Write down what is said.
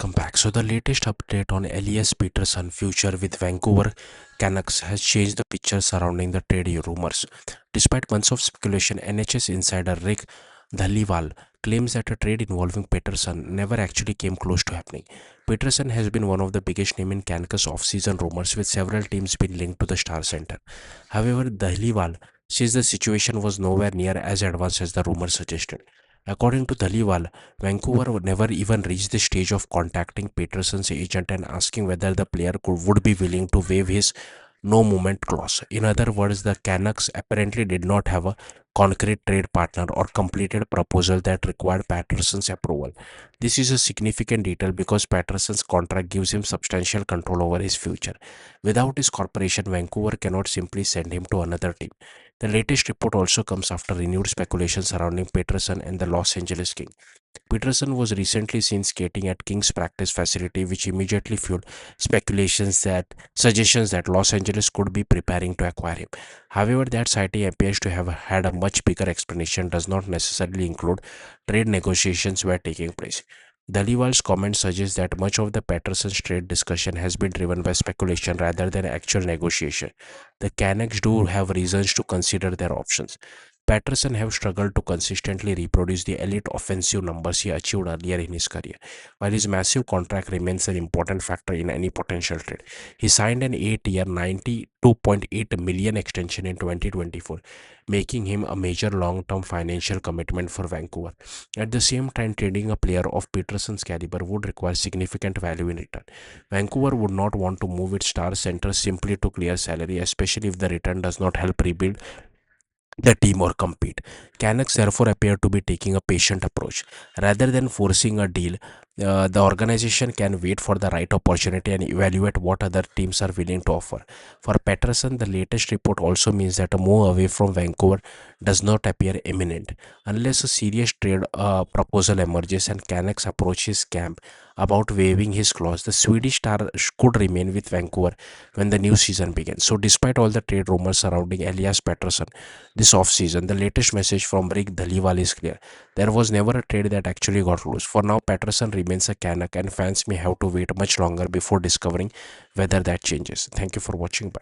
Welcome back. So the latest update on Elias Pettersson future with Vancouver Canucks has changed the picture surrounding the trade rumors. Despite months of speculation, NHS insider Rick Dhaliwal claims that a trade involving Pettersson never actually came close to happening. Pettersson has been one of the biggest names in Canucks off-season rumors, with several teams being linked to the Star Center. However, Dhaliwal says the situation was nowhere near as advanced as the rumors suggested. According to Dhaliwal, Vancouver never even reached the stage of contacting Peterson's agent and asking whether the player would be willing to waive his no movement clause. In other words, the Canucks apparently did not have a concrete trade partner or completed proposal that required Patterson's approval. This is a significant detail because Patterson's contract gives him substantial control over his future. Without his corporation, Vancouver cannot simply send him to another team. The latest report also comes after renewed speculation surrounding Peterson and the Los Angeles Kings. Peterson was recently seen skating at Kings practice facility, which immediately fueled speculations that suggestions that Los Angeles could be preparing to acquire him. However, that sighting appears to have had a much bigger explanation, does not necessarily include trade negotiations were taking place. Dhaliwal's comment suggests that much of the Patterson's trade discussion has been driven by speculation rather than actual negotiation. The Canucks do have reasons to consider their options. Patterson have struggled to consistently reproduce the elite offensive numbers he achieved earlier in his career. While his massive contract remains an important factor in any potential trade, he signed an 8-year, $92.8 million extension in 2024, making him a major long-term financial commitment for Vancouver. At the same time, trading a player of Peterson's caliber would require significant value in return. Vancouver would not want to move its star center simply to clear salary, especially if the return does not help rebuild the team or compete. Canucks therefore appear to be taking a patient approach. Rather than forcing a deal, the organization can wait for the right opportunity and evaluate what other teams are willing to offer. For Pettersson, the latest report also means that a move away from Vancouver does not appear imminent. Unless a serious trade proposal emerges and Canucks approach his camp about waiving his clause, the Swedish star could remain with Vancouver when the new season begins. So, despite all the trade rumors surrounding Elias Pettersson this offseason, the latest message from Rick Dhaliwal is clear. There was never a trade that actually got loose. For now, Pettersson remains a Canuck and fans may have to wait much longer before discovering whether that changes. Thank you for watching. Bye.